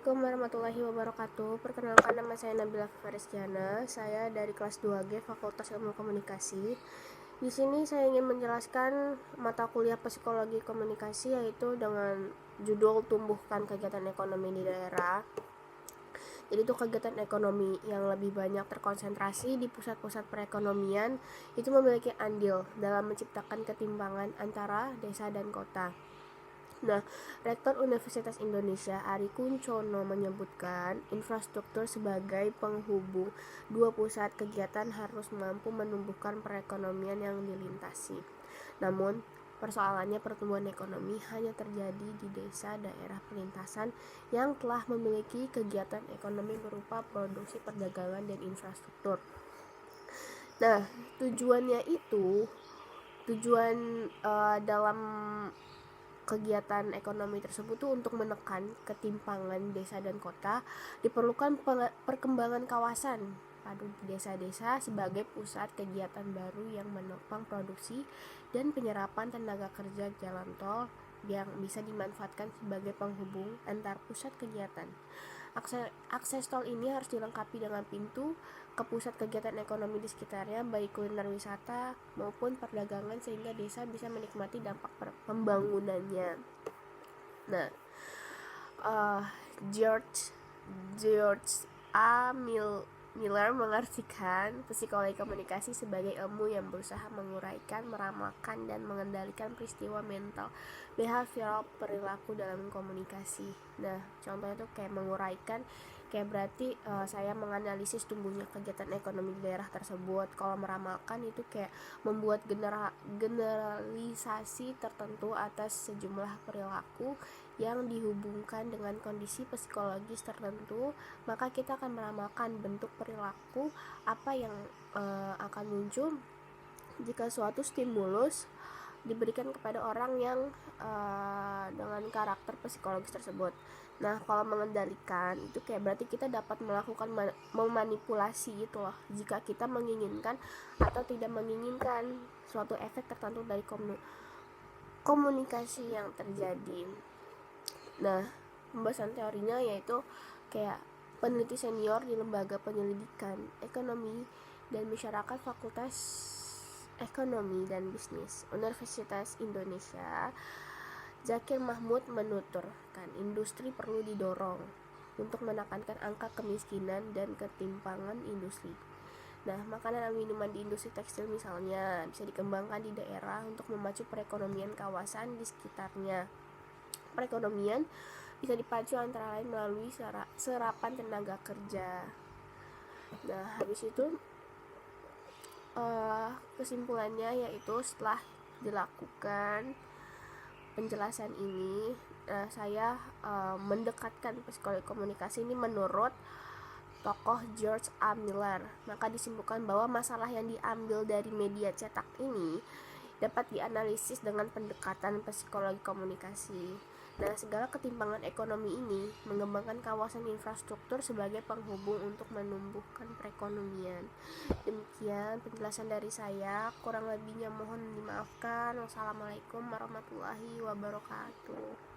Assalamualaikum warahmatullahi wabarakatuh. Perkenalkan, nama saya Nabila Farizkiana. Saya dari kelas 2G Fakultas Ilmu Komunikasi. Di sini saya ingin menjelaskan mata kuliah Psikologi Komunikasi, yaitu dengan judul Tumbuhkan Kegiatan Ekonomi di Daerah. Jadi itu kegiatan ekonomi yang lebih banyak terkonsentrasi di pusat-pusat perekonomian, itu memiliki andil dalam menciptakan ketimpangan antara desa dan kota. Nah, Rektor Universitas Indonesia Ari Kuncono menyebutkan infrastruktur sebagai penghubung dua pusat kegiatan harus mampu menumbuhkan perekonomian yang dilintasi. Namun, persoalannya pertumbuhan ekonomi hanya terjadi di desa daerah perlintasan yang telah memiliki kegiatan ekonomi berupa produksi, perdagangan, dan infrastruktur. Nah, tujuan dalam kegiatan ekonomi tersebut tuh untuk menekan ketimpangan desa dan kota. Diperlukan perkembangan kawasan padu di desa-desa sebagai pusat kegiatan baru yang menopang produksi dan penyerapan tenaga kerja jalan tol yang bisa dimanfaatkan sebagai penghubung antar pusat kegiatan. Akses tol ini harus dilengkapi dengan pintu ke pusat kegiatan ekonomi di sekitarnya, baik kuliner, wisata maupun perdagangan, sehingga desa bisa menikmati dampak pembangunannya. Nah, George A. Miller mengartikan psikologi komunikasi sebagai ilmu yang berusaha menguraikan, meramalkan, dan mengendalikan peristiwa mental, behavioral, perilaku dalam komunikasi. Nah, contohnya tuh kayak menguraikan, kayak berarti saya menganalisis tumbuhnya kegiatan ekonomi di daerah tersebut. Kalau meramalkan itu kayak membuat generalisasi tertentu atas sejumlah perilaku yang dihubungkan dengan kondisi psikologis tertentu, maka kita akan meramalkan bentuk perilaku apa yang akan muncul jika suatu stimulus diberikan kepada orang yang dengan karakter psikologis tersebut. Nah, kalau mengendalikan itu kayak berarti kita dapat melakukan memanipulasi gitu loh, jika kita menginginkan atau tidak menginginkan suatu efek tertentu dari komunikasi yang terjadi. Nah, pembahasan teorinya yaitu kayak peneliti senior di Lembaga Penyelidikan Ekonomi dan Masyarakat Fakultas Ekonomi dan Bisnis Universitas Indonesia, Zakir Mahmud, menuturkan industri perlu didorong untuk menekankan angka kemiskinan dan ketimpangan industri. Nah, makanan dan minuman di industri tekstil misalnya bisa dikembangkan di daerah untuk memacu perekonomian kawasan di sekitarnya. Perekonomian bisa dipacu antara lain melalui serapan tenaga kerja. Nah, habis itu kesimpulannya yaitu setelah dilakukan penjelasan ini, saya mendekatkan psikologi komunikasi ini menurut tokoh George A. Miller. Maka disimpulkan bahwa masalah yang diambil dari media cetak ini dapat dianalisis dengan pendekatan psikologi komunikasi. Nah, segala ketimpangan ekonomi ini mengembangkan kawasan infrastruktur sebagai penghubung untuk menumbuhkan perekonomian. Demikian penjelasan dari saya, kurang lebihnya mohon dimaafkan. Wassalamualaikum warahmatullahi wabarakatuh.